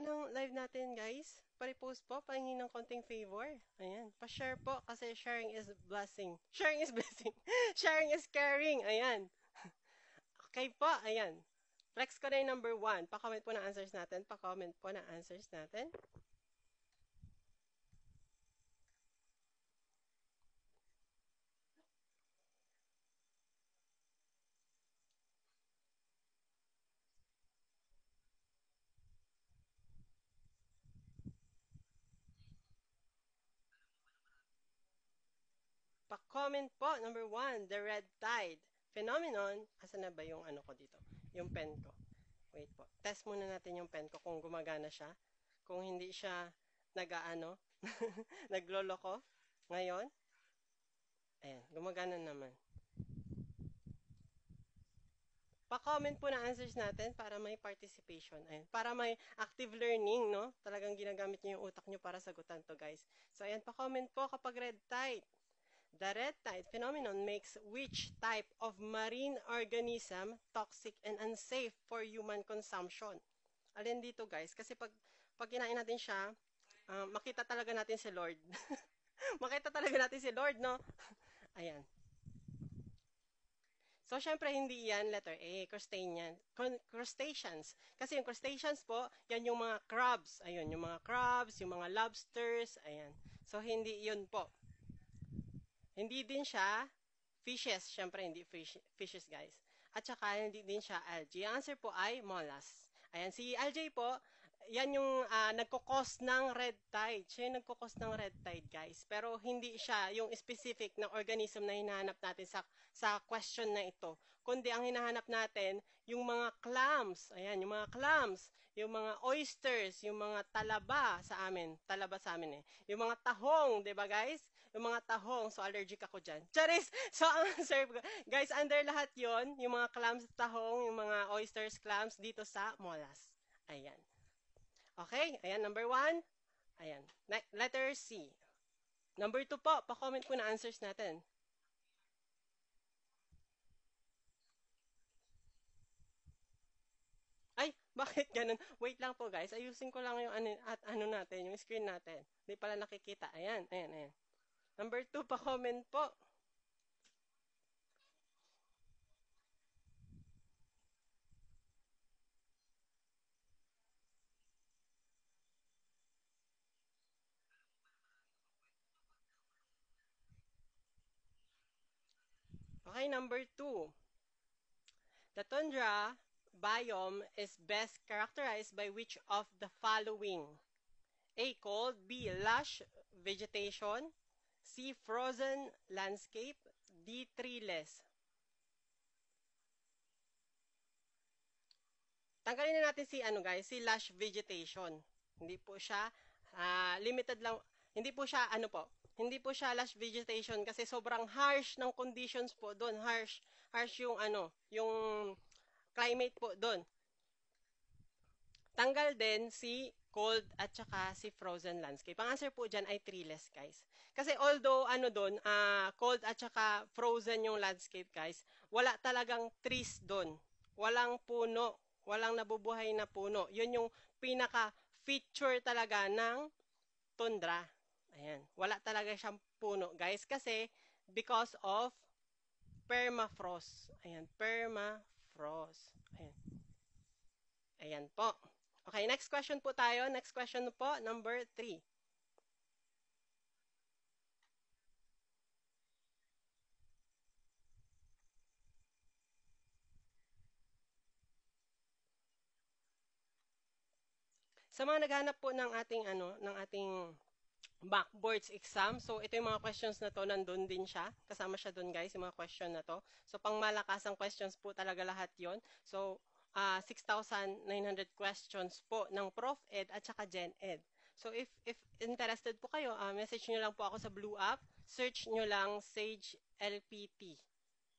ng live natin, guys. Pa-repost po, pahingi ng konting favor. Ayan. Pa-share po kasi sharing is blessing. Sharing is blessing. Sharing is caring. Ayan. Okay po, ayan. Flex ko na yung number 1. Pa-comment po ng answers natin. Pa-comment po ng answers natin. Pa-comment po, number 1, the red tide phenomenon. Asan na ba yung ano ko dito? Yung pen ko. Wait po. Test muna natin yung pen ko kung gumagana siya. Kung hindi siya nag-aano, nagloloko. Ngayon, ayan, gumagana naman. Pa-comment po na answers natin para may participation. Ayan, para may active learning, no? Talagang ginagamit niyo yung utak niyo para sagutan to, guys. So, ayan, pa-comment po kapag red tide. The red tide phenomenon makes which type of marine organism toxic and unsafe for human consumption? Alin dito, guys? Kasi pag kinain natin siya, makita talaga natin si Lord. Makita talaga natin si Lord, no? Ayan. So, syempre, hindi yan letter A, crustaceans. Kasi yung crustaceans po, yan yung mga crabs. Ayun, yung mga crabs, yung mga lobsters, ayan. So, hindi yun po. Hindi din siya fishes. Syempre, hindi fishes, guys. At saka, hindi din siya algae. Ang answer po ay mollusks. Ayan, si algae po, yan yung nagkukos ng red tide. Siya yung nagkukos ng red tide, guys. Pero hindi siya yung specific na organism na hinahanap natin sa question na ito. Kundi ang hinahanap natin, yung mga clams. Ayan, yung mga clams, yung mga oysters, yung mga talaba sa amin. Talaba sa amin eh. Yung mga tahong, di ba guys? Yung mga tahong, so allergic ako dyan. Charis! So, ang answer, guys, under lahat yon yung mga clams, tahong, yung mga oysters, clams, dito sa mollusk. Ayan. Okay, ayan, number 1. Ayan, letter C. Number 2 po, pa-comment po na answers natin. Ay, bakit ganun? Wait lang po guys, ayusin ko lang yung ano natin, yung screen natin. Hindi pala nakikita. Ayan, ayan, ayan. Number 2, pa-comment po. Okay, number 2. The tundra biome is best characterized by which of the following? A. Cold. B. Lush vegetation. C. Frozen landscape. D. Treeless. Tanggalin na natin si ano guys, si lush vegetation. Hindi po siya limited lang. Hindi po siya ano po. Hindi po siya lush vegetation kasi sobrang harsh ng conditions po doon. Harsh yung ano, yung climate po doon. Tanggal din si cold at saka si frozen landscape. Ang answer po dyan ay treeless, guys. Kasi although ano doon, cold at saka frozen yung landscape, guys, wala talagang trees doon. Walang puno, walang nabubuhay na puno. Yun yung pinaka-feature talaga ng tundra. Ayan, wala talaga siyang puno, guys, kasi because of permafrost. Ayan, permafrost. Ayan. Ayan po. Okay, next question po tayo. Next question po, number 3. Sa mga naghanap po ng ating backboards exam. So, ito yung mga questions na to, nandun din siya. Kasama siya dun, guys, yung mga question na to. So, pang malakasang questions po talaga lahat yon. So, 6,900 questions po ng Prof. Ed at saka Gen Ed. So, if interested po kayo, message nyo lang po ako sa Blue App. Search nyo lang Sage LPT.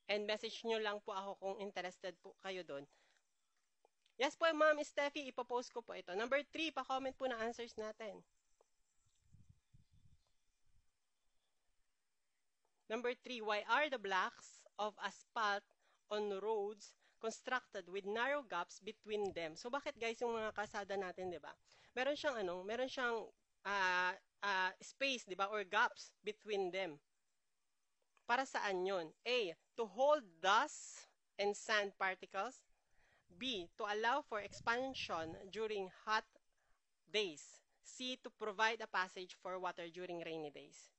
And message nyo lang po ako kung interested po kayo doon. Yes po, Ma'am Steffi, ipopost ko po ito. Number 3, pa-comment po na answers natin. Number 3, why are the blocks of asphalt on roads constructed with narrow gaps between them? So bakit guys yung mga kalsada natin, 'di ba? meron siyang space, 'di ba, or gaps between them. Para saan 'yon? A, to hold dust and sand particles. B, to allow for expansion during hot days. C, to provide a passage for water during rainy days.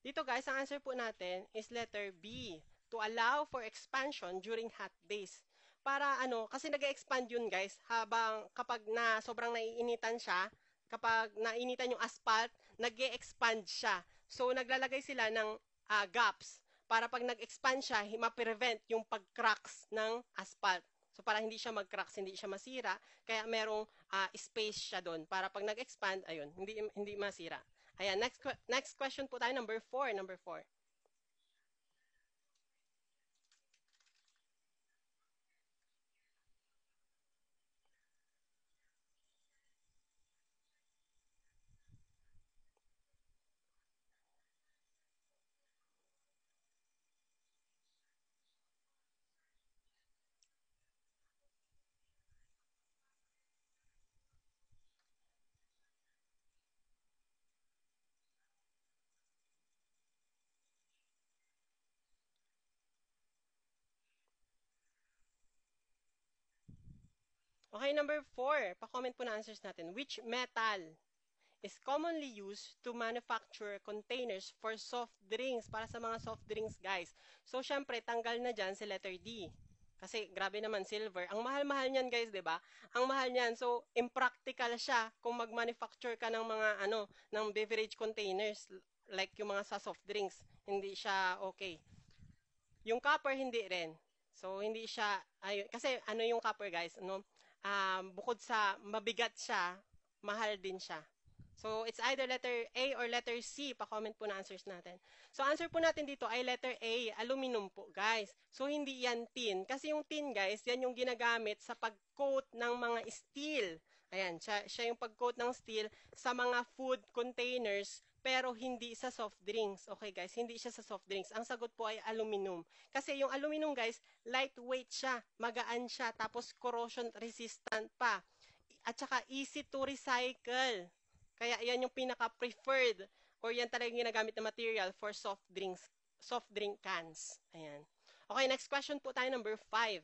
Dito guys, ang answer po natin is letter B, to allow for expansion during hot days. Para ano, kasi nag-expand yun guys, habang kapag na sobrang naiinitan siya, kapag nainitan yung asphalt, nag-expand siya. So naglalagay sila ng gaps para pag nag-expand siya, ma-prevent yung pag-cracks ng asphalt. So para hindi siya mag-cracks, hindi siya masira, kaya merong space siya doon para pag nag-expand, ayun, hindi masira. Ayan, next question po tayo, number 4. Okay, number 4. Pa-comment po na answers natin. Which metal is commonly used to manufacture containers for soft drinks? Para sa mga soft drinks, guys. So, syempre, tanggal na dyan si letter D. Kasi, grabe naman, silver. Ang mahal-mahal niyan, guys, di ba? Ang mahal niyan. So, impractical siya kung mag-manufacture ka ng mga, ng beverage containers. Like yung mga sa soft drinks. Hindi siya okay. Yung copper, hindi rin. So, hindi siya, kasi ano yung copper, guys, bukod sa mabigat siya, mahal din siya. So, it's either letter A or letter C. Pa-comment po na answers natin. So, answer po natin dito ay letter A, aluminum po, guys. So, hindi yan tin. Kasi yung tin, guys, yan yung ginagamit sa pag-coat ng mga steel. Ayan, siya yung pag-coat ng steel sa mga food containers, pero hindi sa soft drinks. Okay, guys, hindi siya sa soft drinks. Ang sagot po ay aluminum. Kasi yung aluminum, guys, lightweight siya, magaan siya, tapos corrosion resistant pa. At saka easy to recycle. Kaya yan yung pinaka-preferred or yan talaga yung ginagamit na material for soft drink cans. Ayan. Okay, next question po tayo, number 5.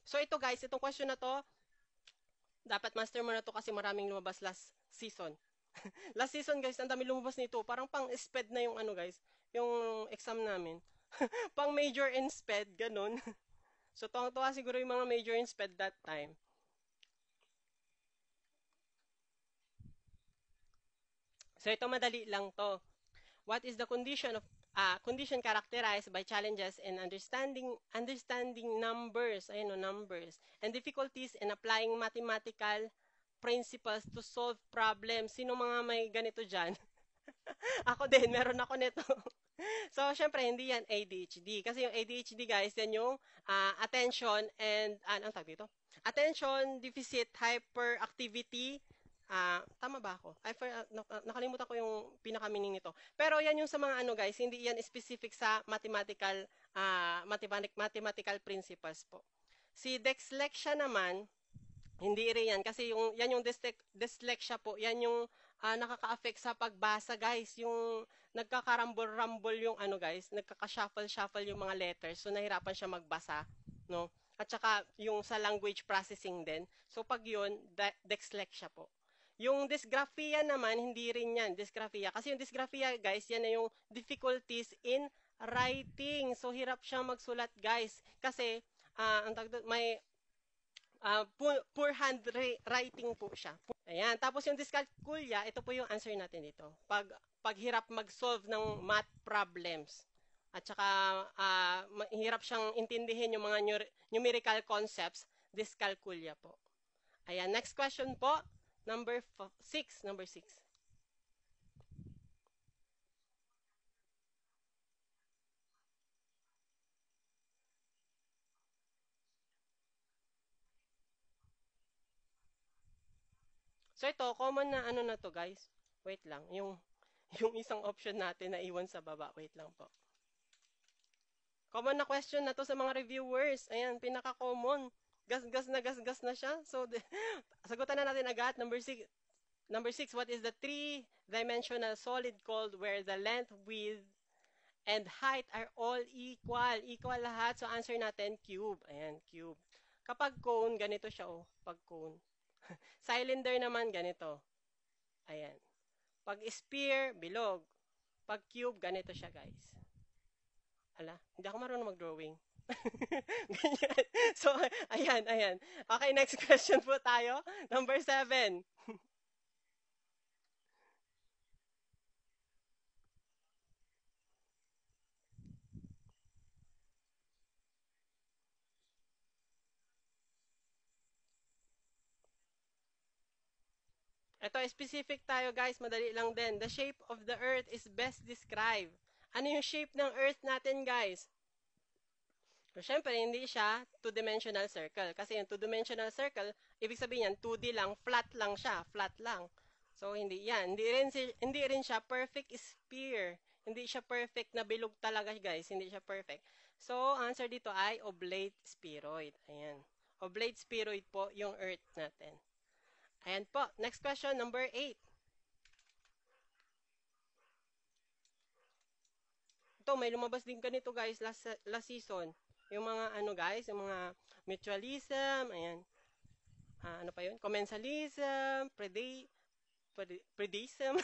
So ito guys, itong question na to, dapat master mo na to kasi maraming lumabas last season. Last season guys, ang dami lumabas nito. Parang pang SPED na yung guys, yung exam namin. Pang major and SPED, ganun. So tuwang-tuwa siguro yung mga major and SPED that time. So ito madali lang to. What is the condition characterized by challenges in understanding numbers, numbers, and difficulties in applying mathematical principles to solve problems? Sino mga may ganito dyan? Ako din, meron ako nito. So, syempre, hindi yan ADHD. Kasi yung ADHD, guys, yan yung attention and, anong tawag dito? Attention Deficit Hyperactivity. Tama ba ako? Nakalimutan ko yung pinaka-meaning nito. Pero yan yung sa mga guys, hindi yan specific sa mathematical principles po. Si dyslexia naman, hindi rin yan. Kasi yan yung dyslexia po, yan yung nakaka-affect sa pagbasa, guys. Yung nagkakarambol-rambol yung guys, nagkaka-shuffle-shuffle yung mga letters. So, nahirapan siya magbasa, no? At saka, yung sa language processing din. So, pag yun, dyslexia po. Yung dysgraphia naman, hindi rin yan, dysgraphia. Kasi yung dysgraphia, guys, yan na yung difficulties in writing. So, hirap siyang magsulat, guys. Kasi, may poor handwriting po siya. Ayan. Tapos yung dyscalculia, ito po yung answer natin dito. Paghirap mag-solve ng math problems. At saka, hirap siyang intindihin yung mga numerical concepts, dyscalculia po. Ayan. Next question po. Number 6. So ito, common na na to guys. Wait lang. Yung isang option natin na iwan sa baba. Wait lang po. Common na question na to sa mga reviewers. Ayan, pinaka-common. Gas-gas na siya. So, sagutan na natin agad. Number six, what is the three-dimensional solid called where the length, width, and height are all equal? Equal lahat. So, answer natin, cube. Ayan, cube. Kapag cone, ganito siya, oh. Pag cone. Cylinder naman, ganito. Ayan. Pag sphere, bilog. Pag cube, ganito siya, guys. Ala, hindi ako marunong mag-drawing. Ganyan. So, ayan. Okay, next question po tayo. Number 7. Ito, specific tayo guys, madali lang din. The shape of the earth is best described. Ano yung shape ng earth natin guys? So, syempre, hindi siya two-dimensional circle. Kasi yung two-dimensional circle, ibig sabihin yan, 2D lang, flat lang siya, flat lang. So, hindi yan. Hindi rin siya perfect sphere. Hindi siya perfect na bilog talaga guys. Hindi siya perfect. So, answer dito ay oblate spheroid. Ayan. Oblate spheroid po yung earth natin. Ayan po. Next question, number 8. Ito, may lumabas din ganito guys last season. Yung mga ano guys, yung mga mutualism, ayan. Ano pa yun? Commensalism, predism.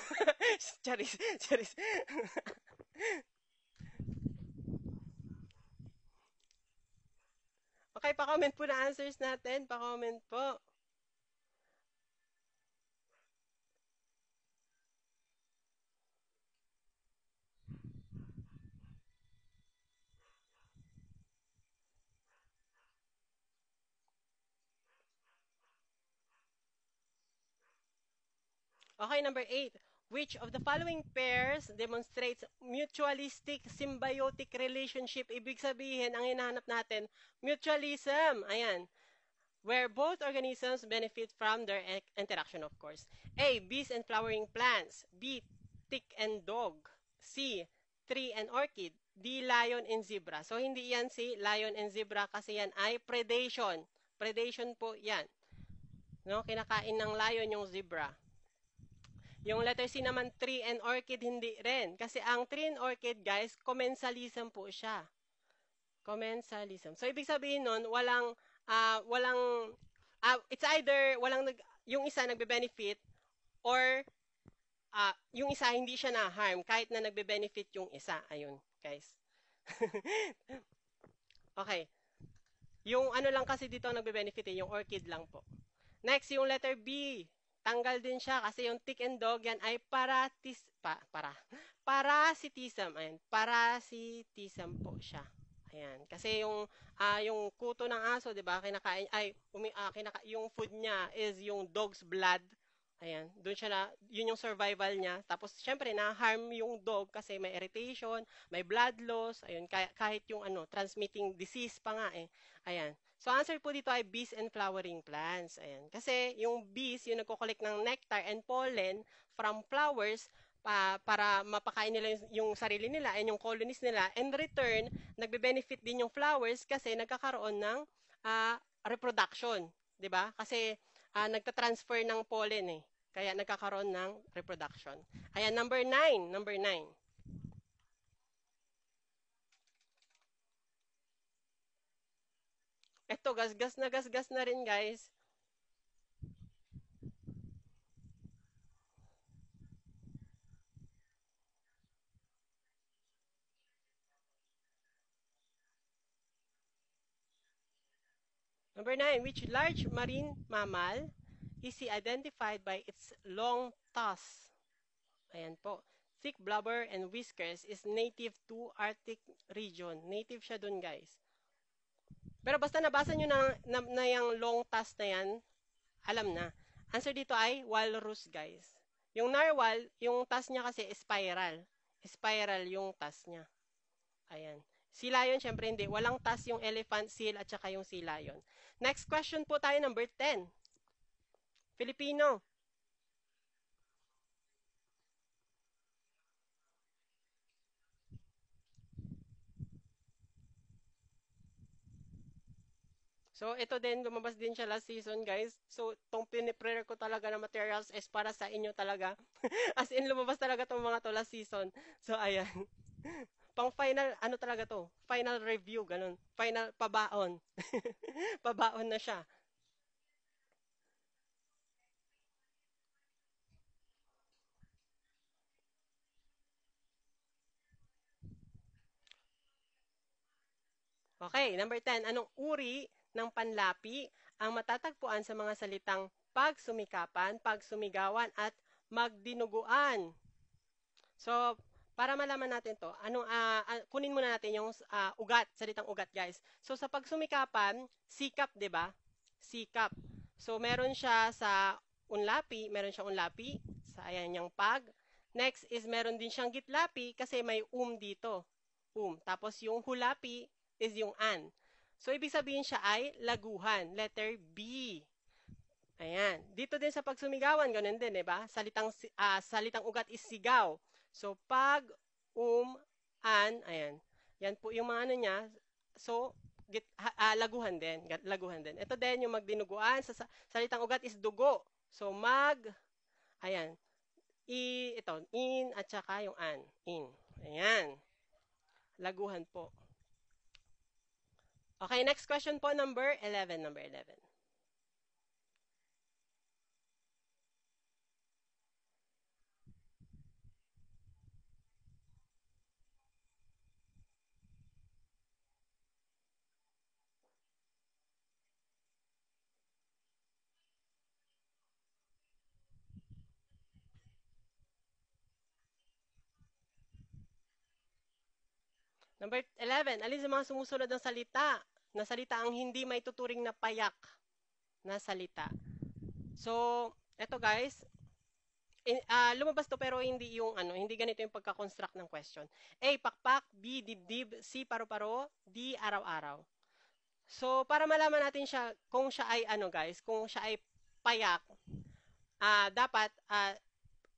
Charis. Okay, pa-comment po na answers natin. Pa-comment po. Okay, number 8. Which of the following pairs demonstrates mutualistic symbiotic relationship? Ibig sabihin, ang hinahanap natin, mutualism. Ayan. Where both organisms benefit from their interaction, of course. A. Bees and flowering plants. B. Tick and dog. C. Tree and orchid. D. Lion and zebra. So, hindi yan si lion and zebra kasi yan ay predation. Predation po yan. No? Kinakain ng lion yung zebra. Yung letter C naman, tree and orchid, hindi rin. Kasi ang tree and orchid, guys, commensalism po siya. Commensalism. So, ibig sabihin nun, it's either yung isa nagbe-benefit or yung isa hindi siya na-harm kahit na nagbe-benefit yung isa. Ayun, guys. Okay. Yung ano lang kasi dito nagbe-benefit yung orchid lang po. Next, yung letter B. Tanggal din siya kasi yung tick and dog yan ay parasitism. Ayan, parasitism po siya. Ayan, kasi yung kuto ng aso, 'di ba? Yung food niya is yung dog's blood. Ayan, yun yung survival niya. Tapos syempre na-harm yung dog kasi may irritation, may blood loss, ayun, kahit yung transmitting disease pa nga eh. Ayan. So, answer po dito ay bees and flowering plants. Ayan. Kasi yung bees, yung nagko-collect ng nectar and pollen from flowers para mapakain nila yung sarili nila and yung colonies nila. In return, nagbe-benefit din yung flowers kasi nagkakaroon ng reproduction. 'Di ba? Kasi nagta-transfer ng pollen eh. Kaya nagkakaroon ng reproduction. Ayan, number 9. Number 9. Ito, gasgas na rin, guys. Number 9, which large marine mammal is he identified by its long tusks? Ayan po. Thick blubber and whiskers is native to Arctic region. Native siya dun, guys. Pero basta nabasa nyo na yung long tusk na yan, alam na. Answer dito ay walrus, guys. Yung narwhal, yung tusk niya kasi spiral. Spiral yung tusk niya. Ayan. Sea lion, syempre hindi. Walang tusk yung elephant, seal, at saka yung sea lion. Next question po tayo, number 10. Filipino. So, ito din, lumabas din siya last season, guys. So, itong piniprepare ko talaga na materials is para sa inyo talaga. As in, lumabas talaga itong mga to last season. So, ayan. Pang final, ano talaga to? Final review, ganun. Final, pabaon. Pabaon na siya. Okay, number 10. Anong uri ng panlapi ang matatagpuan sa mga salitang pagsumikapan, pagsumigawan, at magdinuguan? So, para malaman natin to, kunin muna natin yung ugat, salitang ugat, guys. So, sa pagsumikapan, sikap, 'di ba? Sikap. So, meron siya sa unlapi, meron siyang unlapi, sa ayan yung pag. Next is meron din siyang gitlapi kasi may dito. Tapos yung hulapi is yung an. So, ibig sabihin siya ay laguhan, letter B. Ayan. Dito din sa pagsumigawan, ganun din, di ba? Salitang ugat is sigaw. So, pag, ayan. Yan po yung mga ano niya. So, laguhan din. Laguhan din. Ito din yung magdinuguan. Salitang ugat is dugo. So, ayan. Ito, in, at saka yung an. In. Ayan. Laguhan po. Okay, next question po, number 11. Number 11. Number 11, alin sa mga sumusunod ng salita na salita ang hindi may tuturing na payak na salita? So, eto guys, lumabas to pero hindi yung hindi ganito yung pagka-construct ng question. A, pakpak, B, dibdib, C, paru-paro, D, araw-araw. So, para malaman natin siya kung siya ay guys, kung siya ay payak, dapat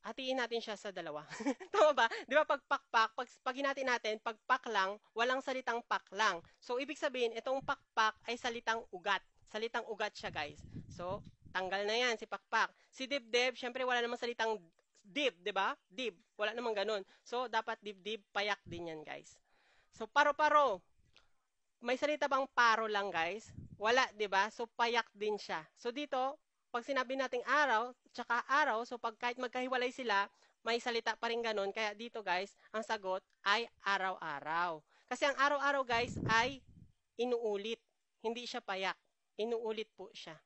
hatiin natin siya sa dalawa. Tama ba? Di ba pag pakpak, pag hinati natin, pag pak lang, walang salitang pak lang. So, ibig sabihin, itong pakpak ay salitang ugat. Salitang ugat siya, guys. So, tanggal na yan si pakpak. Si dibdib, syempre wala namang salitang dib, di ba? Dib. Wala namang ganun. So, dapat dibdib, payak din yan, guys. So, paro-paro. May salita bang paro lang, guys? Wala, di ba? So, payak din siya. So, dito, pag sinabi nating araw, tsaka araw, so pag kahit magkahiwalay sila, may salita pa rin ganun. Kaya dito, guys, ang sagot ay araw-araw. Kasi ang araw-araw, guys, ay inuulit. Hindi siya payak. Inuulit po siya.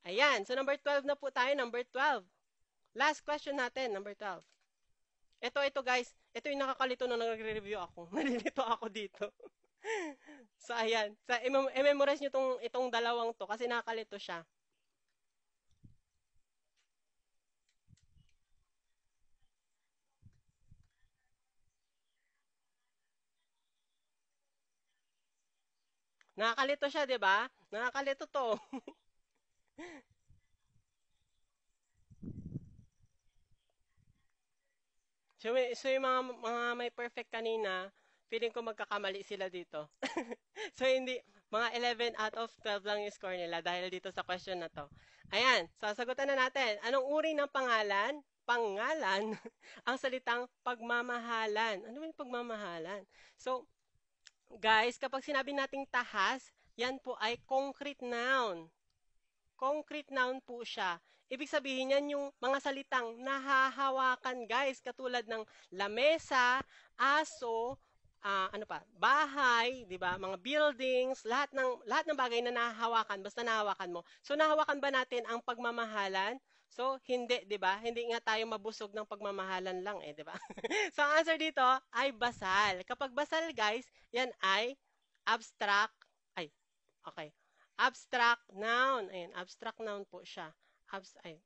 Ayan. So, number 12 na po tayo. Number 12. Last question natin, number 12. Ito guys. Ito yung nakakalito nung nagre-review ako. Nalilito ako dito. So, ayan. So, i-memorize nyo itong dalawang to kasi nakakalito siya. Nakakalito siya, di ba? Nakakalito to. So yung mga may perfect kanina, feeling ko magkakamali sila dito. So, hindi, mga 11 out of 12 lang yung score nila dahil dito sa question na to. Ayan, sasagutan na natin. Anong uri ng pangalan? Pangalan ang salitang pagmamahalan. Ano ba yung pagmamahalan? So, guys, kapag sinabi nating tahas, yan po ay concrete noun. Concrete noun po siya. Ibig sabihin yan yung mga salitang nahahawakan, guys, katulad ng lamesa, aso, bahay, 'di ba? Mga buildings, lahat ng bagay na nahahawakan, basta nahahawakan mo. So nahawakan ba natin ang pagmamahalan? So hindi, 'di ba? Hindi nga tayo mabusog ng pagmamahalan lang 'di ba? So ang answer dito ay basal. Kapag basal, guys, yan ay abstract, okay. Abstract noun. Ayan, abstract noun po siya.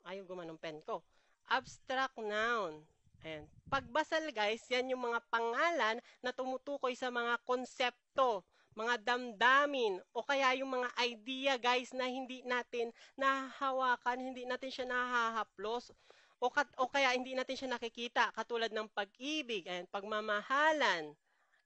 Ayaw gumanong pen ko. Abstract noun. Ayan. Pagbasal, guys, yan yung mga pangalan na tumutukoy sa mga konsepto, mga damdamin, o kaya yung mga idea, guys, na hindi natin nahahawakan, hindi natin siya nahahaplos, o kaya hindi natin siya nakikita, katulad ng pag-ibig, ayan, pagmamahalan,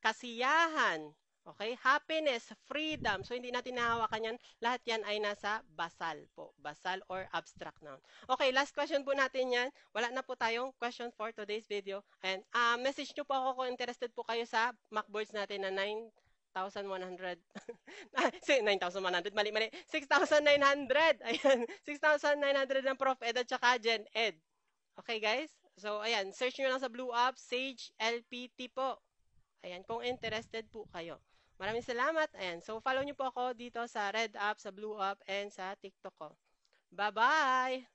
kasiyahan, Okay? Happiness, freedom. So, hindi natin nahawakan yan. Lahat yan ay nasa basal po. Basal or abstract noun. Okay, last question po natin yan. Wala na po tayong question for today's video. And message nyo po ako kung interested po kayo sa mockboards natin na 9,100. 9,100. Mali. 6,900. Ayan. 6,900 ng Prof. Ed at saka Gen Ed. Okay, guys? So, ayan. Search nyo lang sa Blue Up, Sage LPT po. Ayan, kung interested po kayo. Maraming salamat. Ayan, so follow nyo po ako dito sa Red App, sa Blue App, and sa TikTok ko. Bye-bye!